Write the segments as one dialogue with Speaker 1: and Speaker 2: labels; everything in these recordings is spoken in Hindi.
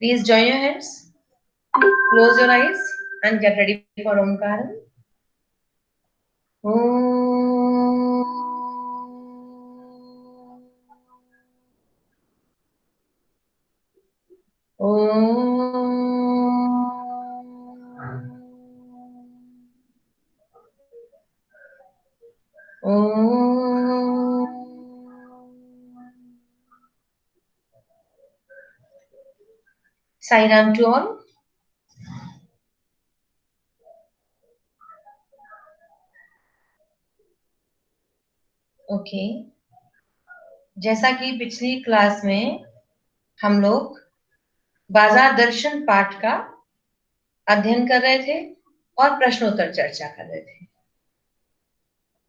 Speaker 1: Please join your hands, close your eyes, and get ready for Omkaram. Om. Sai Ram to all. Okay, जैसा कि पिछली क्लास में हम लोग बाजार दर्शन पाठ का अध्ययन कर रहे थे और प्रश्नोत्तर चर्चा कर रहे थे।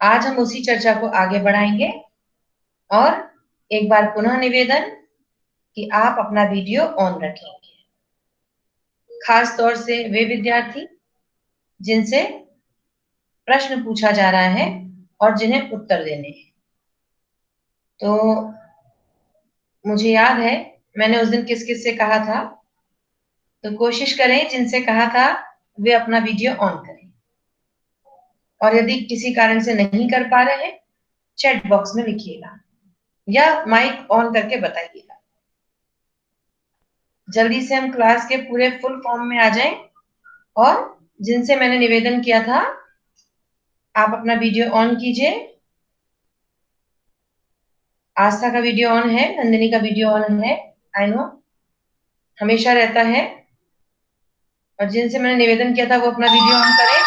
Speaker 1: आज हम उसी चर्चा को आगे बढ़ाएंगे और एक बार पुनः निवेदन कि आप अपना वीडियो ऑन रखेंगे, खास तौर से वे विद्यार्थी जिनसे प्रश्न पूछा जा रहा है और जिन्हें उत्तर देने हैं। तो मुझे याद है मैंने उस दिन किस किस से कहा था, तो कोशिश करें जिनसे कहा था वे अपना वीडियो ऑन करें, और यदि किसी कारण से नहीं कर पा रहे हैं चैट बॉक्स में लिखिएगा या माइक ऑन करके बताइएगा। जल्दी से हम क्लास के पूरे फुल फॉर्म में आ जाएं, और जिनसे मैंने निवेदन किया था आप अपना वीडियो ऑन कीजिए। आस्था का वीडियो ऑन है, नंदिनी का वीडियो ऑन है, आई नो हमेशा रहता है। और जिनसे मैंने निवेदन किया था वो अपना वीडियो ऑन करें।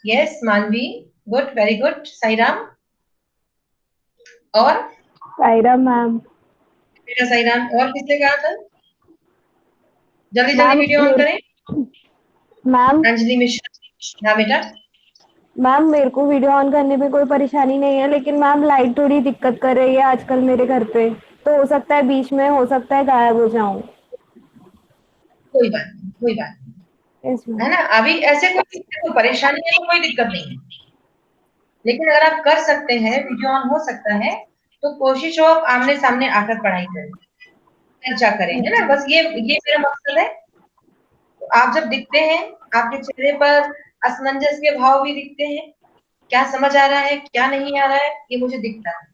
Speaker 1: यस मानवी, गुड, वेरी गुड। साईराम और
Speaker 2: साईराम मैम।
Speaker 1: मेरा साईराम। और किसने कहा था? जल्दी जल्दी
Speaker 2: मैम
Speaker 1: वीडियो ऑन करें।
Speaker 2: मैम
Speaker 1: अंजलि मिश्रा। हाँ बेटा।
Speaker 2: मैम मेरे को वीडियो ऑन करने में कोई परेशानी नहीं है, लेकिन मैम लाइट थोड़ी दिक्कत कर रही है आजकल मेरे घर पे, तो हो सकता है बीच में हो सकता है गायब हो जाऊं।
Speaker 1: कोई बात नहीं, कोई बात नहीं,
Speaker 2: यस मैम।
Speaker 1: है ना। अभी ऐसे कोई परेशानी है तो कोई दिक्कत नहीं है, लेकिन अगर आप कर सकते हैं, वीडियो ऑन हो सकता है, तो कोशिश हो आप आमने सामने आकर पढ़ाई करें, चर्चा करें, है ना। बस ये मेरा मकसद है। तो आप जब दिखते हैं, आपके चेहरे पर असमंजस के भाव भी दिखते हैं, क्या समझ आ रहा है क्या नहीं आ रहा है ये मुझे दिखता है।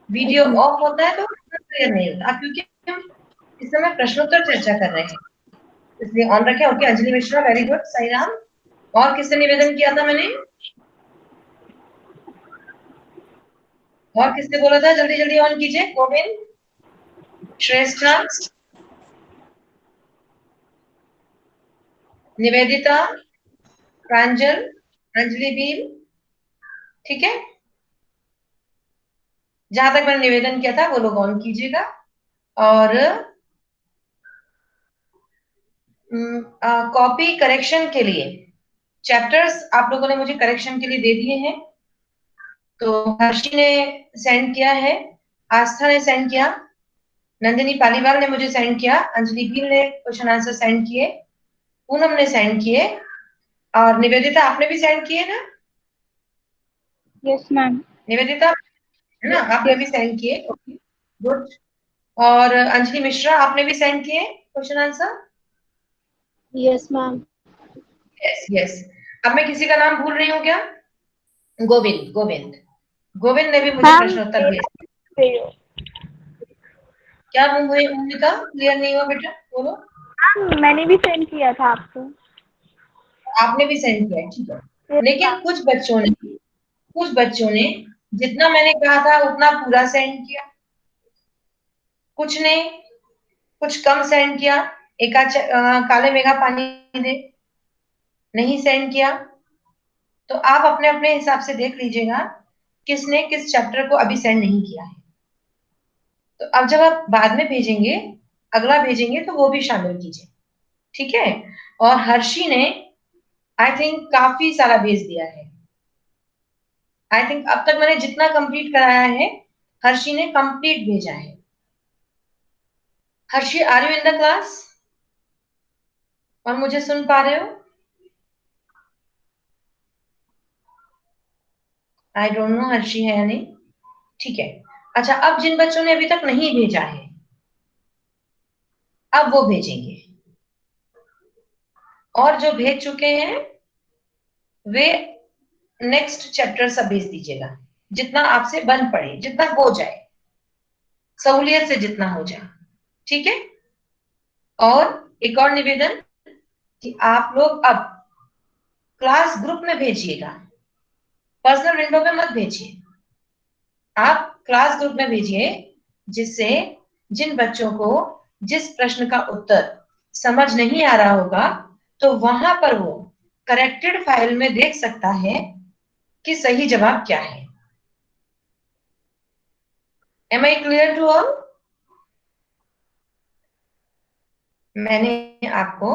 Speaker 1: वीडियो ऑफ होता है तो क्लियर नहीं होता, क्योंकि हम इस समय प्रश्नोत्तर चर्चा कर रहे हैं, इसलिए ऑन रखें। Okay Anjali Mishra, very good. सही राम। और किससे निवेदन किया था मैंने? और किससे बोला था? जल्दी जल्दी ऑन कीजिए। गोविंद, श्रेष्ठा, निवेदिता, प्रांजल, अंजलि बील, ठीक है। जहां तक मैंने निवेदन किया था वो लोग ऑन कीजिएगा। और कॉपी करेक्शन के लिए चैप्टर्स आप लोगों ने मुझे करेक्शन के लिए दे दिए हैं। तो हर्षी ने सेंड किया है, आस्था ने सेंड किया, नंदिनी पालीवाल ने मुझे सेंड किया, अंजलि भील ने क्वेश्चन आंसर सेंड किए, पूनम ने सेंड किए, और निवेदिता आपने भी सेंड किए ना?
Speaker 2: Yes ma'am.
Speaker 1: निवेदिता, है ना, आपने भी
Speaker 2: यस
Speaker 1: सेंड किए। Okay, good. और अंजलि मिश्रा आपने भी सेंड किए question answer.
Speaker 2: Yes ma'am.
Speaker 1: Yes yes. अब मैं किसी का नाम भूल रही हूँ क्या? गोविंद, गोविंद, गोविंद ने भी मुझे
Speaker 2: मैम
Speaker 1: प्रश्नोत्तर भेजा। क्या हुई भूमिका? क्लियर नहीं हुआ बेटा, बोलो।
Speaker 2: मैंने भी सेंड किया था आपको।
Speaker 1: आपने भी सेंड किया है, ठीक है।
Speaker 2: यस
Speaker 1: लेकिन
Speaker 2: मैम।
Speaker 1: कुछ बच्चों ने जितना मैंने कहा था उतना पूरा सेंड किया, कुछ ने कुछ कम सेंड किया। एक काले मेघा पानी दे नहीं सेंड किया। तो आप अपने अपने हिसाब से देख लीजिएगा किसने किस चैप्टर को अभी सेंड नहीं किया है। तो अब जब आप बाद में भेजेंगे, अगला भेजेंगे, तो वो भी शामिल कीजिए, ठीक है। और हर्षी ने आई थिंक काफी सारा भेज दिया है। आई थिंक अब तक मैंने जितना कंप्लीट कराया है हर्षी ने कंप्लीट भेजा है। Harshi, are you in the class और मुझे सुन पा रहे हो? आई डोंट नो हर्षी है या नहीं, ठीक है। अच्छा, अब जिन बच्चों ने अभी तक नहीं भेजा है, अब वो भेजेंगे, और जो भेज चुके हैं वे नेक्स्ट चैप्टर सब भेज दीजिएगा, जितना आपसे बन पड़े, जितना हो जाए, सहूलियत से जितना हो जाए, ठीक है। और एक और निवेदन कि आप लोग अब क्लास ग्रुप में भेजिएगा, पर्सनल विंडो पे मत भेजिए, आप क्लास ग्रुप में भेजिए, जिससे जिन बच्चों को जिस प्रश्न का उत्तर समझ नहीं आ रहा होगा तो वहां पर वो करेक्टेड फाइल में देख सकता है कि सही जवाब क्या है। Am I clear to all? मैंने आपको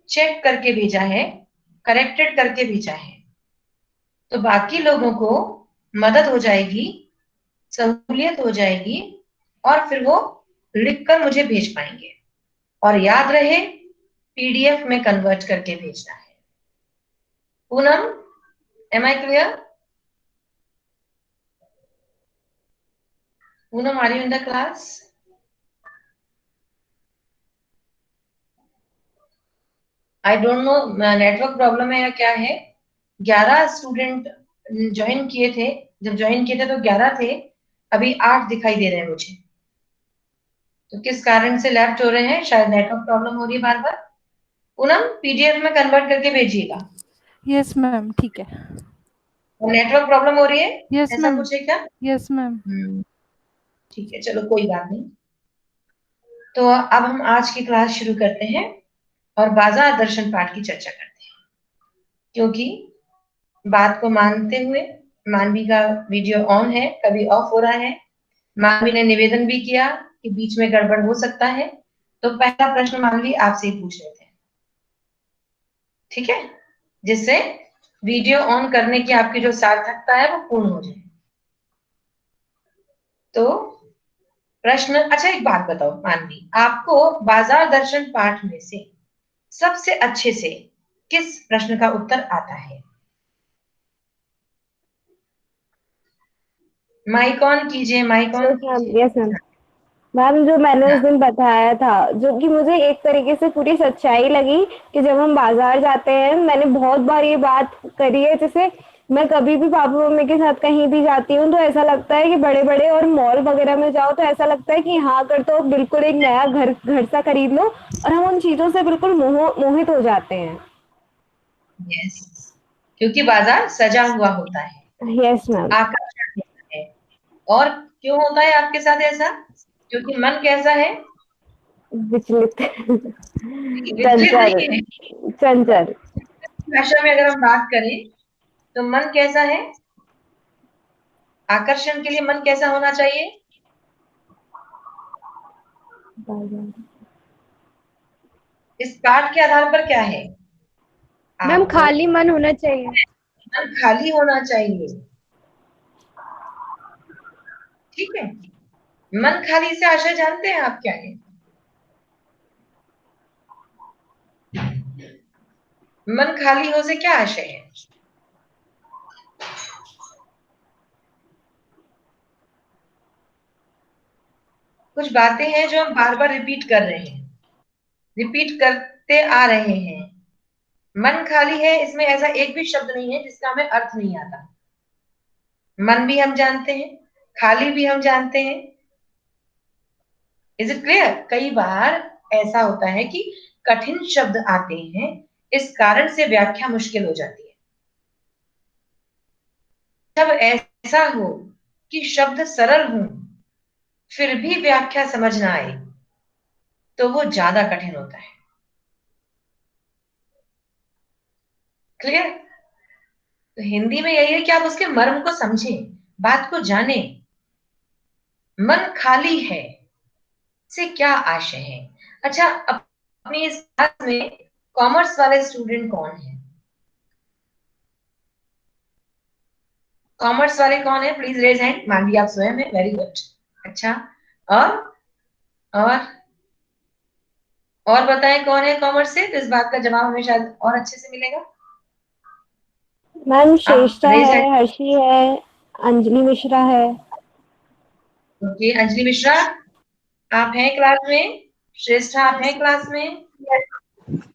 Speaker 1: चेक करके भेजा है, करेक्टेड करके भेजा है, तो बाकी लोगों को मदद हो जाएगी, सहूलियत हो जाएगी, और फिर वो लिखकर मुझे भेज पाएंगे। और याद रहे, पीडीएफ में कन्वर्ट करके भेजना है। Poonam, am I clear? Poonam, are you in the class? I don't know network problem है या क्या है। 11 स्टूडेंट ज्वाइन किए थे, जब ज्वाइन किए थे तो 11 थे, अभी 8 दिखाई दे रहे हैं मुझे। तो किस कारण से लेफ्ट हो रहे हैं? शायद नेटवर्क प्रॉब्लम हो रही है बार बार। पूनम, पीडीएफ में कन्वर्ट करके भेजिएगा।
Speaker 3: यस मैम, ठीक है।
Speaker 1: नेटवर्क प्रॉब्लम हो रही है,
Speaker 3: यस
Speaker 1: ऐसा
Speaker 3: मैम।
Speaker 1: कुछ है क्या?
Speaker 3: Yes ma'am.
Speaker 1: ठीक है, चलो कोई बात नहीं। तो अब हम आज की क्लास शुरू करते हैं और बाजार दर्शन पाठ की चर्चा करते हैं, क्योंकि बात को मानते हुए मानवी का वीडियो ऑन है, कभी ऑफ हो रहा है। मानवी ने निवेदन भी किया कि बीच में गड़बड़ हो सकता है, तो पहला प्रश्न मानवी आपसे ही पूछ रहे थे, ठीक है, जिससे वीडियो ऑन करने की आपकी जो सार्थकता है वो पूर्ण हो जाए। तो प्रश्न, अच्छा एक बात बताओ मानवी, आपको बाजार दर्शन पाठ में से सबसे अच्छे से किस प्रश्न का उत्तर आता है? माइक ऑन कीजिए, माइक ऑन
Speaker 2: यस मैम,
Speaker 1: कीजिए।
Speaker 2: Yes ma'am. मैम, जो मैंने उस
Speaker 1: हाँ,
Speaker 2: दिन बताया था, जो कि मुझे एक तरीके से पूरी सच्चाई लगी, कि जब हम बाजार जाते हैं, मैंने बहुत बार ये बात करी है, जैसे मैं कभी भी पापा मम्मी के साथ कहीं भी जाती हूँ तो ऐसा लगता है कि बड़े बड़े और मॉल वगैरह में जाओ तो ऐसा लगता है कि यहाँ कर तो बिल्कुल एक नया घर घर सा खरीद लो, और हम उन चीजों से बिल्कुल मोहित हो जाते हैं।
Speaker 1: यस, क्योंकि बाजार सजा हुआ होता है,
Speaker 2: यस मैम।
Speaker 1: आकर्षण होता है। और क्यों होता है आपके साथ ऐसा? क्योंकि मन कैसा है?
Speaker 2: विचलित।
Speaker 1: विचलित
Speaker 2: चंचल।
Speaker 1: नहीं है।
Speaker 2: चंचल।
Speaker 1: भाषा में अगर हम बात करें तो मन कैसा है? आकर्षण के लिए मन कैसा होना चाहिए? इस पाठ के आधार पर क्या है?
Speaker 4: मैम,
Speaker 1: आपको
Speaker 4: खाली मन होना चाहिए।
Speaker 1: मन खाली होना चाहिए, ठीक है। मन खाली से आशय जानते हैं आप क्या है? मन खाली हो से क्या आशय है? कुछ बातें हैं जो हम बार बार रिपीट कर रहे हैं, रिपीट करते आ रहे हैं। मन खाली है, इसमें ऐसा एक भी शब्द नहीं है जिसका हमें अर्थ नहीं आता। मन भी हम जानते हैं, खाली भी हम जानते हैं। Is it clear? कई बार ऐसा होता है कि कठिन शब्द आते हैं, इस कारण से व्याख्या मुश्किल हो जाती है। जब ऐसा हो कि शब्द सरल हो फिर भी व्याख्या समझ ना आए तो वो ज्यादा कठिन होता है। क्लियर? तो हिंदी में यही है कि आप उसके मर्म को समझें, बात को जाने। मन खाली है से क्या आशय है? अच्छा, अपनी इस क्लास में कॉमर्स वाले स्टूडेंट कौन है? कॉमर्स वाले कौन है? Please raise hand. मांगी आप स्वयं है, वेरी गुड। अच्छा, और और और बताएं कौन है कॉमर्स से, तो इस बात का जवाब हमें शायद और अच्छे से मिलेगा।
Speaker 2: मैम,
Speaker 1: आप
Speaker 2: श्रेष्ठा
Speaker 1: रेज
Speaker 2: है,
Speaker 1: हैंड।
Speaker 2: हर्षी है, अंजलि मिश्रा है।
Speaker 1: ओके, अंजलि मिश्रा, आप हैं क्लास में? श्रेष्ठ आप हैं क्लास में?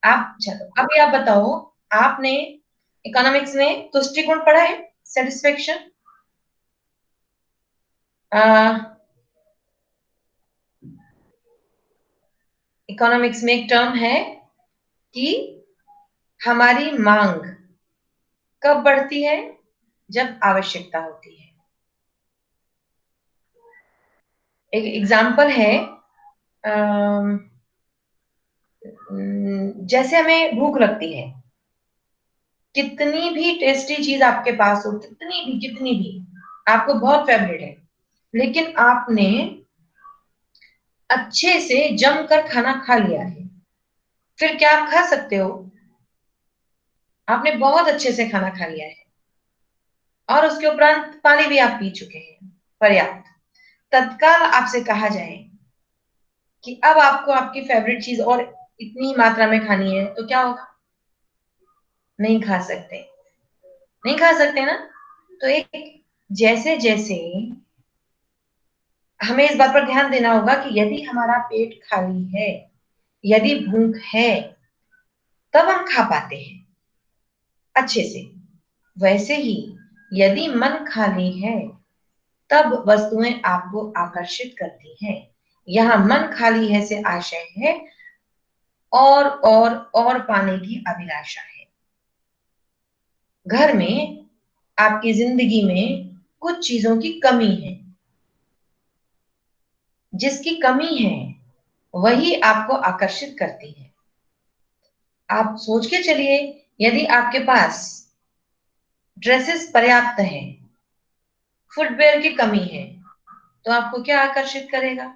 Speaker 1: आप चलो अभी आप बताओ, आपने इकोनॉमिक्स में तुष्टिगुण पढ़ा है, सेटिस्फेक्शन? इकोनॉमिक्स में एक टर्म है कि हमारी मांग कब बढ़ती है? जब आवश्यकता होती है। एक एग्जाम्पल है, जैसे हमें भूख लगती है, कितनी भी टेस्टी चीज आपके पास हो, कितनी भी आपको बहुत फेवरेट है, लेकिन आपने अच्छे से जमकर खाना खा लिया है, फिर क्या आप खा सकते हो? आपने बहुत अच्छे से खाना खा लिया है और उसके उपरांत पानी भी आप पी चुके हैं पर्याप्त। तत्काल आपसे कहा जाए कि अब आपको आपकी फेवरेट चीज और इतनी मात्रा में खानी है, तो क्या होगा? नहीं खा सकते, नहीं खा सकते ना। तो एक जैसे जैसे हमें इस बात पर ध्यान देना होगा कि यदि हमारा पेट खाली है, यदि भूख है, तब हम खा पाते हैं अच्छे से। वैसे ही यदि मन खाली है, तब वस्तुएं आपको आकर्षित करती हैं। यहाँ मन खाली है से आशय है और पाने की अभिलाषा है। घर में, आपकी जिंदगी में कुछ चीजों की कमी है, जिसकी कमी है वही आपको आकर्षित करती है। आप सोच के चलिए, यदि आपके पास ड्रेसेस पर्याप्त हैं, फुटवेयर की कमी है, तो आपको क्या आकर्षित करेगा?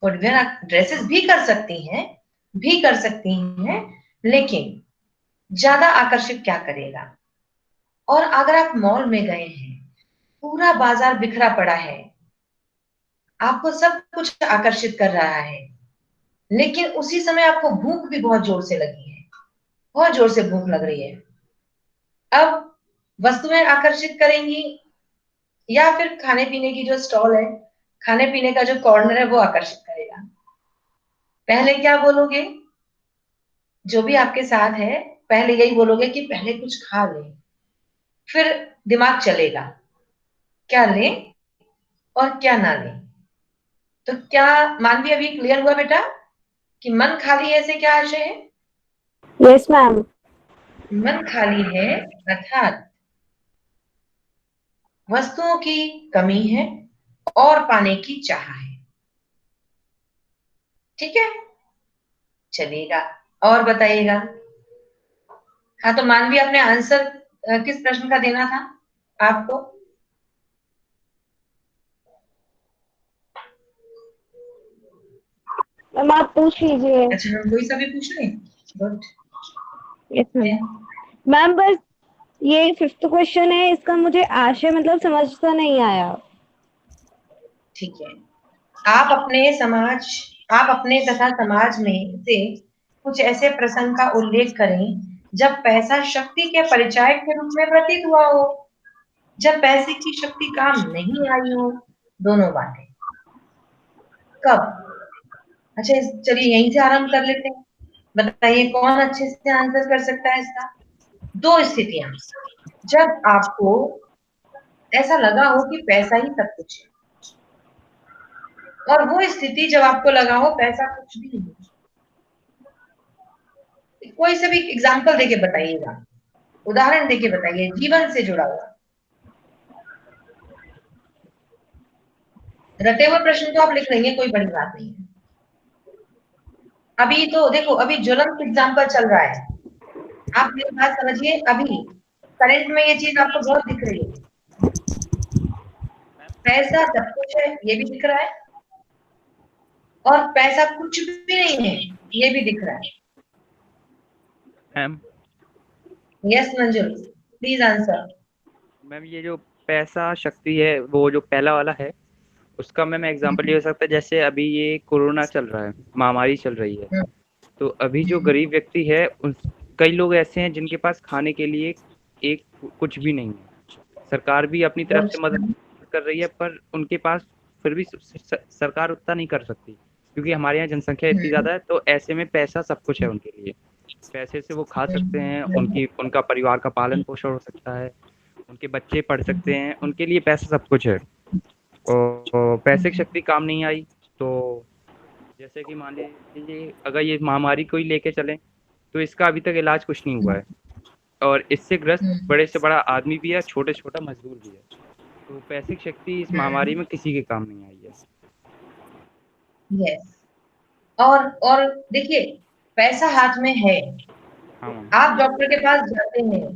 Speaker 1: फुटवेयर। ड्रेसेस भी कर सकती हैं, भी कर सकती हैं, लेकिन ज्यादा आकर्षित क्या करेगा? और अगर आप मॉल में गए हैं, पूरा बाजार बिखरा पड़ा है, आपको सब कुछ आकर्षित कर रहा है, लेकिन उसी समय आपको भूख भी बहुत जोर से लगी है, बहुत जोर से भूख लग रही है। अब वस्तुएं आकर्षित करेंगी या फिर खाने पीने की जो स्टॉल है, खाने पीने का जो कॉर्नर है, वो आकर्षित करेगा? पहले क्या बोलोगे? जो भी आपके साथ है, पहले यही बोलोगे कि पहले कुछ खा ले, फिर दिमाग चलेगा क्या लें और क्या ना लें। तो क्या मानवी अभी क्लियर हुआ बेटा कि मन खाली है से क्या आशय है?
Speaker 2: Yes ma'am.
Speaker 1: मन खाली है अर्थात वस्तुओं की कमी है और पाने की चाह है। ठीक है, चलिएगा और बताइएगा। हाँ, तो मानवी अपने आंसर किस प्रश्न का देना था आपको?
Speaker 2: मैम आप पूछ लीजिए।
Speaker 1: अच्छा, हम कोई सा भी पूछ लें? गुड।
Speaker 2: Yes ma'am. मैम बस ये फिफ्थ क्वेश्चन है, इसका मुझे आशय मतलब समझता नहीं आया।
Speaker 1: ठीक है, आप अपने तथा समाज में से कुछ ऐसे प्रसंग का उल्लेख करें जब पैसा शक्ति के परिचायक के रूप में प्रतीत हुआ हो, जब पैसे की शक्ति काम नहीं आई हो। दोनों बातें कब? अच्छा, चलिए यहीं से आरंभ कर लेते हैं। बताइए कौन अच्छे से आंसर कर सकता है इसका? दो स्थितियां, जब आपको ऐसा लगा हो कि पैसा ही सब कुछ है, और वो स्थिति जब आपको लगा हो पैसा कुछ भी नहीं। कोई से भी एग्जाम्पल देके बताइएगा, उदाहरण देके बताइए, जीवन से जुड़ा हुआ। रटे हुए प्रश्न तो आप लिख लेंगे, कोई बड़ी बात नहीं है। अभी तो देखो, अभी ज्वलंत एग्जाम्पल चल रहा है। आप मेरी बात समझिए, अभी करंट में ये चीज आपको बहुत दिख रही है। पैसा सब कुछ है ये भी दिख रहा है, और पैसा कुछ भी नहीं है ये भी दिख रहा है।
Speaker 5: Ma'am
Speaker 1: yes Manjul, please answer.
Speaker 5: Ma'am ये जो पैसा शक्ति है वो जो पहला वाला है उसका मैम एग्जांपल ये हो सकता है, जैसे अभी ये कोरोना चल रहा है, महामारी चल रही है, तो अभी जो गरीब व्यक्ति है उन कई लोग ऐसे हैं जिनके पास खाने के लिए एक कुछ भी नहीं है। सरकार भी अपनी तरफ से मदद कर रही है पर उनके पास फिर भी सरकार उतना नहीं कर सकती, क्योंकि हमारे यहाँ जनसंख्या इतनी
Speaker 1: हम्म,
Speaker 5: ज़्यादा है, तो ऐसे में पैसा सब कुछ है उनके लिए। पैसे से वो खा सकते हैं, उनका परिवार का पालन-पोषण हो सकता है, उनके बच्चे पढ़ सकते हैं, उनके लिए पैसा सब कुछ है। और पैसे की शक्ति काम नहीं आई, तो जैसे कि मान लीजिए अगर ये महामारी को ही लेके चलें, तो इसका अभी तक इलाज कुछ नहीं हुआ है और इससे ग्रस्त बड़े से बड़ा आदमी भी है, छोटे से छोटा मज़दूर भी है। तो पैसे की शक्ति इस महामारी में किसी के काम नहीं आई है।
Speaker 1: यस। और देखिए, पैसा हाथ में है,
Speaker 5: हाँ मैम।
Speaker 1: आप डॉक्टर के पास जाते हैं,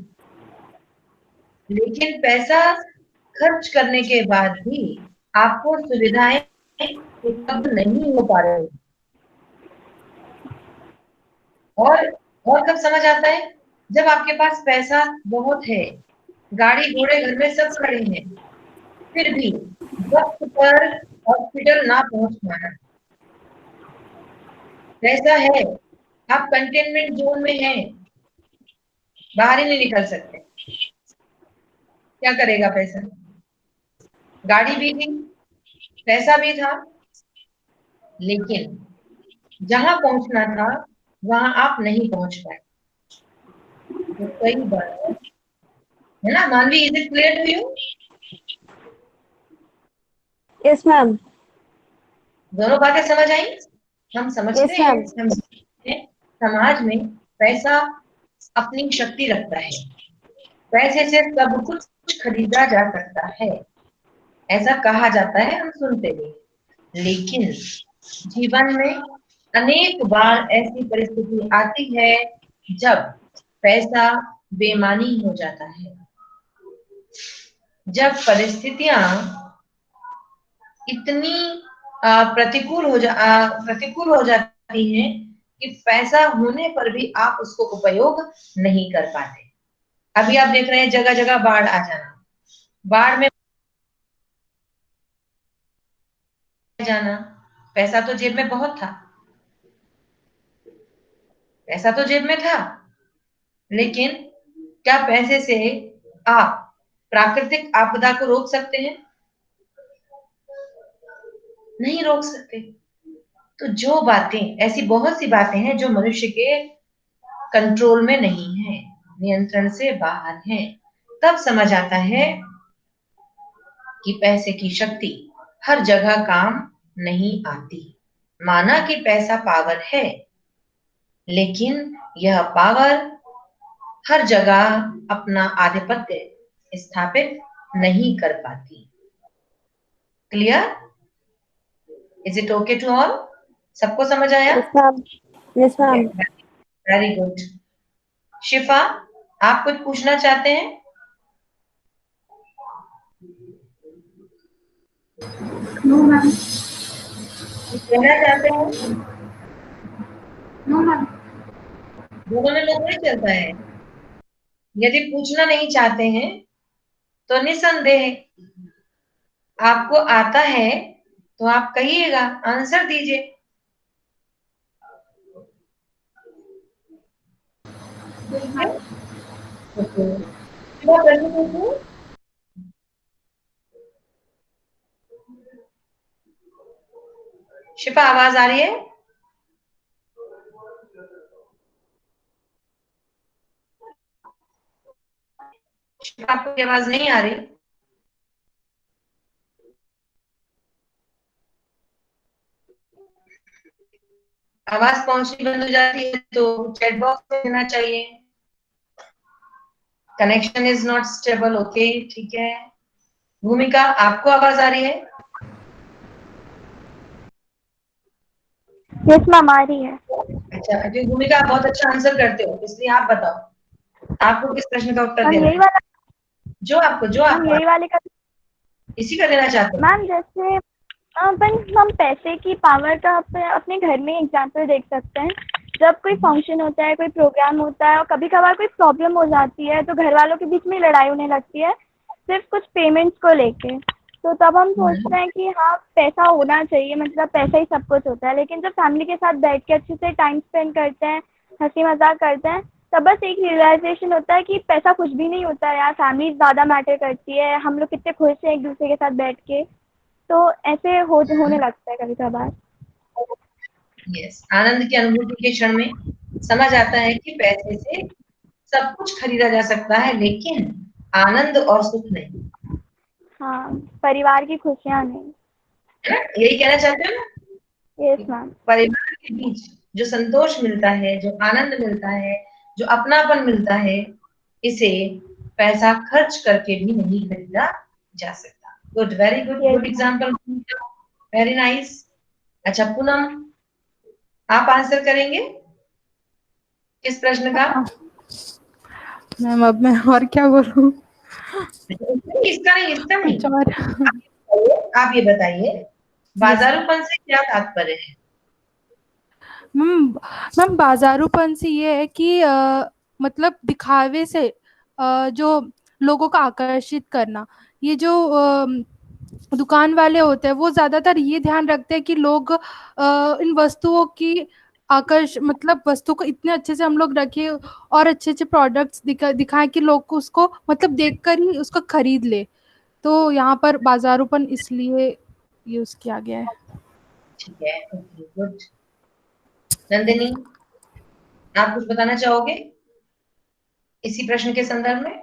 Speaker 1: लेकिन पैसा खर्च करने के बाद भी आपको सुविधाएं उपलब्ध नहीं हो पा रही। और कब समझ आता है? जब आपके पास पैसा बहुत है, गाड़ी घोड़े घर में सब खड़े हैं, फिर भी वक्त पर हॉस्पिटल ना पहुंच पाना। पैसा है, आप कंटेनमेंट जोन में हैं, बाहर ही नहीं निकल सकते, क्या करेगा पैसा? गाड़ी भी थी, पैसा भी था, लेकिन जहां पहुंचना था वहां आप नहीं पहुंच पाए। तो कई बार, है ना Manvi, is it clear to you?
Speaker 2: Yes ma'am.
Speaker 1: दोनों बातें समझ आई? हम समझते
Speaker 2: यस
Speaker 1: हैं,
Speaker 2: मैम।
Speaker 1: हम समझते हैं, समाज में पैसा अपनी शक्ति रखता है, पैसे से सब कुछ खरीदा जा सकता है, ऐसा कहा जाता है, हम सुनते भी। लेकिन जीवन में अनेक बार ऐसी परिस्थिति आती है जब पैसा बेमानी हो जाता है, जब परिस्थितियां इतनी प्रतिकूल हो जाती हैं कि पैसा होने पर भी आप उसको उपयोग नहीं कर पाते। अभी आप देख रहे हैं जगह जगह बाढ़ आ जाना, बाढ़ में जाना, पैसा तो जेब में बहुत था, पैसा तो जेब में था, लेकिन क्या पैसे से आप प्राकृतिक आपदा को रोक सकते हैं? नहीं रोक सकते। तो जो बातें, ऐसी बहुत सी बातें हैं जो मनुष्य के कंट्रोल में नहीं है, नियंत्रण से बाहर है, तब समझ आता है कि पैसे की शक्ति हर जगह काम नहीं आती। माना कि पैसा पावर है, लेकिन यह पावर हर जगह अपना आधिपत्य स्थापित नहीं कर पाती। Clear? Is it okay to all? सबको समझ आया?
Speaker 2: Yes ma'am. Yes ma'am.
Speaker 1: Very good. Shifa, आप कुछ पूछना चाहते हैं?
Speaker 4: No ma'am.
Speaker 1: कहना चाहते हैं?
Speaker 4: No ma'am.
Speaker 1: दोनों में लोग नहीं चलता है। यदि पूछना नहीं चाहते हैं तो निसंदेह आपको आता है तो आप कहिएगा, आंसर दीजिए। ठीक है? ओके। शिफा, प्रश्न पूछूं? शिफा, आवाज आ रही है? शिफा, आपकी आवाज नहीं आ रही? आवाज पहुंचनी बंद हो जाती है तो चैट बॉक्स में देना चाहिए। Connection is not stable. Okay, ठीक है। भूमिका, आपको आवाज आ रही है?
Speaker 4: यस मैम, आ रही है।
Speaker 1: अच्छा, अजय, भूमिका, आप बहुत अच्छा आंसर करते हो, इसलिए आप बताओ, आपको किस प्रश्न का उत्तर
Speaker 4: मैम
Speaker 1: देना
Speaker 4: यही
Speaker 1: है?
Speaker 4: वाला।
Speaker 1: जो
Speaker 4: मैम
Speaker 1: आपको
Speaker 4: यही वाले का।
Speaker 1: इसी का देना चाहते हो?
Speaker 4: मैम जैसे अपन हम पैसे की पावर का अपने घर में एग्जांपल देख सकते हैं। जब कोई फंक्शन होता है, कोई प्रोग्राम होता है और कभी कभार कोई प्रॉब्लम हो जाती है तो घर वालों के बीच में लड़ाई होने लगती है सिर्फ कुछ पेमेंट्स को लेके। तो तब हम सोचते हैं कि हाँ पैसा होना चाहिए, मतलब पैसा ही सब कुछ होता है। लेकिन जब फैमिली के साथ बैठ के अच्छे से टाइम स्पेंड करते हैं, हंसी मजाक करते हैं, तब बस एक रियलाइजेशन होता है कि पैसा कुछ भी नहीं होता है यार, फैमिली ज़्यादा मैटर करती है, हम लोग कितने खुश हैं एक दूसरे के साथ बैठ के। तो ऐसे होने लगता है कभी कभार।
Speaker 1: यस, आनंद की अनुभूति के क्षण में समझ आता है कि पैसे से सब कुछ खरीदा जा सकता है, लेकिन आनंद और सुख नहीं।
Speaker 4: हाँ, परिवार की खुशियाँ नहीं।
Speaker 1: है ना? यही कहना चाहते हो ना?
Speaker 4: Yes ma'am.
Speaker 1: परिवार के बीच जो संतोष मिलता है, जो आनंद मिलता है, जो अपनापन मिलता है, इसे पैसा खर्च करके भी नहीं खरीदा जा सकता। Good, very good,
Speaker 4: yes
Speaker 1: good
Speaker 4: ma'am.
Speaker 1: Example, very nice. अच्छा पूनम, आप आंसर करेंगे किस प्रश्न का?
Speaker 3: मैम अब मैं और क्या बोलूं?
Speaker 1: इसका नहीं, इसका नहीं।
Speaker 3: कुछ और।
Speaker 1: आप ये बताइए,
Speaker 3: यस
Speaker 1: बाजारूपन से क्या तात्पर्य है?
Speaker 3: मैम। मैम बाजारूपन से ये है कि मतलब दिखावे से जो लोगों को आकर्षित करना। ये जो दुकान वाले होते हैं वो ज्यादातर ये ध्यान रखते हैं कि लोग इन वस्तुओं की मतलब वस्तु को इतने अच्छे से हम लोग रखें और अच्छे अच्छे प्रोडक्ट्स दिखाएं कि लोग को उसको मतलब देखकर ही उसको खरीद ले। तो यहाँ पर बाजारूपन इसलिए यूज किया गया है।
Speaker 1: ठीक है, ओके, गुड। नंदिनी, आप कुछ बताना चाहोगे इसी प्रश्न के संदर्भ में?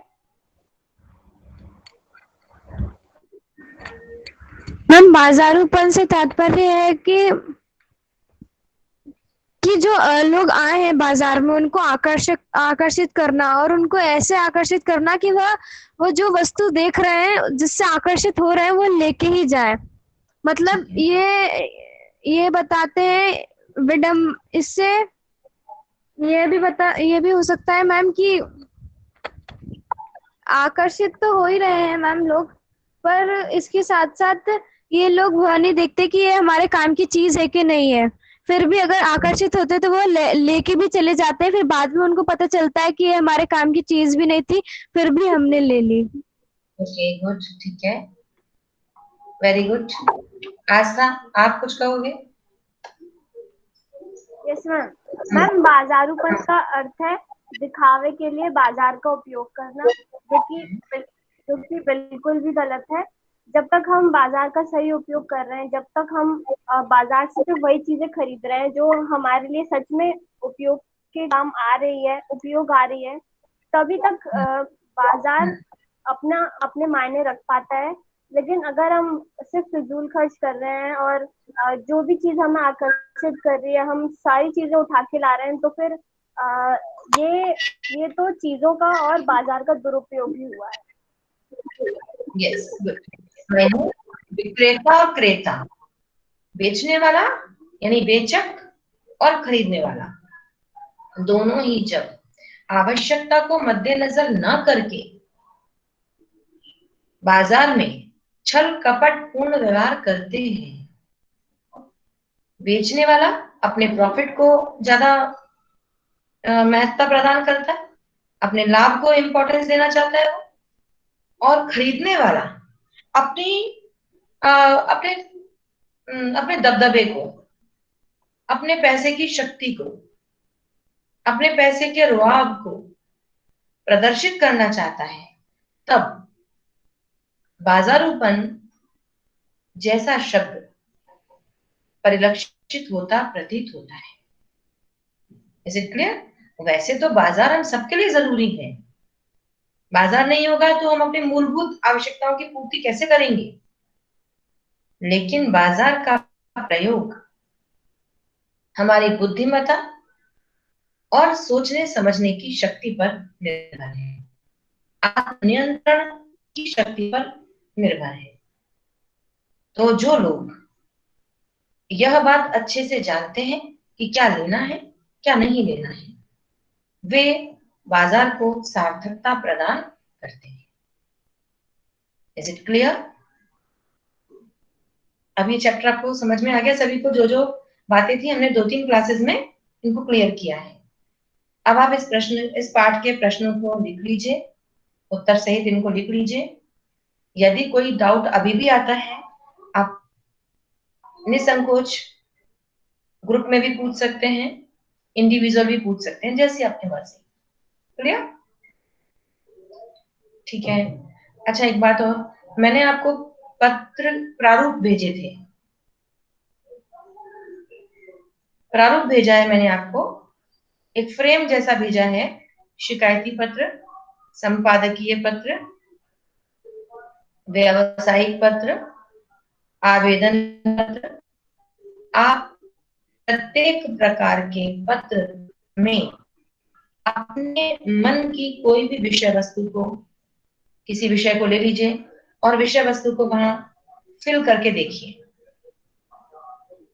Speaker 2: मैम बाजारूपन से तात्पर्य है कि जो लोग आए हैं बाजार में उनको आकर्षित करना और उनको ऐसे आकर्षित करना कि वो जो वस्तु देख रहे हैं जिससे आकर्षित हो रहे हैं वो लेके ही जाए। मतलब
Speaker 1: ठीक है।
Speaker 2: ये बताते हैं इससे ये भी हो सकता है मैम कि आकर्षित तो हो ही रहे हैं मैम लोग, पर इसके साथ साथ ये लोग वह नहीं देखते कि ये हमारे काम की चीज है कि नहीं है। फिर भी अगर आकर्षित होते तो वो लेके भी चले जाते हैं, फिर बाद में उनको पता चलता है कि ये हमारे काम की चीज भी नहीं थी, फिर भी हमने ले ली।
Speaker 1: ओके, गुड, ठीक है, वेरी गुड। आस्था, आप कुछ कहोगे?
Speaker 4: Yes ma'am. मैम बाजारूपन का अर्थ है दिखावे के लिए बाजार का उपयोग करना, जो कि बिल्कुल भी गलत है। जब तक हम बाजार का सही उपयोग कर रहे हैं, जब तक हम बाजार से सिर्फ वही चीजें खरीद रहे हैं जो हमारे लिए सच में उपयोग के काम आ रही है, उपयोग आ रही है, तभी तक बाजार अपना अपने मायने रख पाता है। लेकिन अगर हम सिर्फ फिजूल खर्च कर रहे हैं और जो भी चीज हमें आकर्षित कर रही है हम सारी चीजें उठा के ला रहे हैं, तो फिर अ, ये ये तो चीजों का और बाजार का दुरुपयोग ही हुआ है।
Speaker 1: Yes, good. मैंने विक्रेता और क्रेता, बेचने वाला यानी बेचक और खरीदने वाला, दोनों ही जब आवश्यकता को मद्देनजर न करके बाजार में छल कपट पूर्ण व्यवहार करते हैं। बेचने वाला अपने प्रॉफिट को ज्यादा महत्ता प्रदान करता है, अपने लाभ को इंपॉर्टेंस देना चाहता है वो। और खरीदने वाला अपनी अपने अपने दबदबे को, अपने पैसे की शक्ति को, अपने पैसे के रुआब को प्रदर्शित करना चाहता है। तब बाजारूपन जैसा शब्द परिलक्षित होता प्रतीत होता है। Is it clear? वैसे तो बाजार हम सबके लिए जरूरी है। बाजार नहीं होगा तो हम अपनी मूलभूत आवश्यकताओं की पूर्ति कैसे करेंगे? लेकिन बाजार का प्रयोग हमारी बुद्धिमत्ता और सोचने समझने की शक्ति पर निर्भर है, आत्मनियंत्रण की शक्ति पर निर्भर है। तो जो लोग यह बात अच्छे से जानते हैं कि क्या लेना है, क्या नहीं लेना है, वे बाजार को सार्थकता प्रदान करते हैं। Is it clear? अब ये चैप्टर आपको समझ में आ गया सभी को? जो जो बातें थी हमने 2-3 क्लासेस में इनको क्लियर किया है। अब आप इस पाठ के प्रश्नों को लिख लीजिए, उत्तर सहित इनको लिख लीजिए। यदि कोई डाउट अभी भी आता है, आप निसंकोच ग्रुप में भी पूछ सकते हैं, इंडिविजुअल भी पूछ सकते हैं, जैसी आपकी मर्जी। क्लियर? ठीक है। अच्छा एक बात और, मैंने आपको पत्र प्रारूप भेजे थे, प्रारूप भेजा है मैंने आपको, एक फ्रेम जैसा भेजा है। शिकायती पत्र, संपादकीय पत्र, व्यावसायिक पत्र, आवेदन पत्र। आप प्रत्येक प्रकार के पत्र में अपने मन की कोई भी विषय वस्तु को, किसी विषय को ले लीजिए और विषय वस्तु को वहां फिल करके देखिए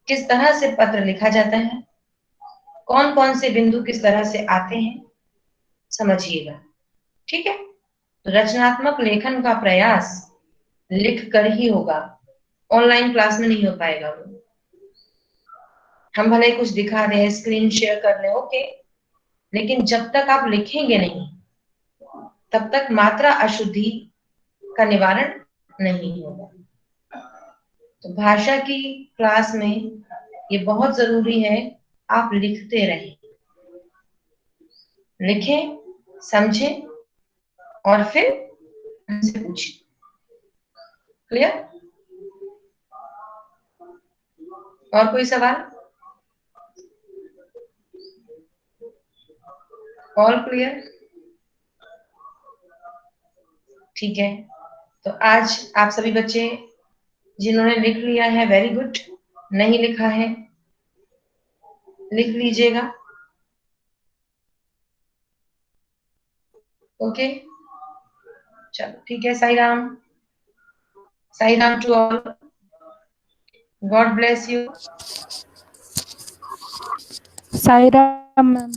Speaker 1: किस तरह से पत्र लिखा जाता है, कौन कौन से बिंदु किस तरह से आते हैं, समझिएगा। ठीक है, तो रचनात्मक लेखन का प्रयास लिख कर ही होगा, ऑनलाइन क्लास में नहीं हो पाएगा वो। हम भले कुछ दिखा दें, स्क्रीन शेयर कर लें, ओके, लेकिन जब तक आप लिखेंगे नहीं तब तक मात्रा अशुद्धि का निवारण नहीं होगा। तो भाषा की क्लास में ये बहुत जरूरी है, आप लिखते रहें, लिखें, समझें और फिर हमसे पूछें। क्लियर? और कोई सवाल? All clear? ठीक है, तो आज आप सभी बच्चे जिन्होंने लिख लिया है, वेरी गुड। नहीं लिखा है, लिख लीजिएगा। ओके, चलो ठीक है। Sai Ram, Sai Ram to all, God bless you.
Speaker 3: Sai Ram ma'am.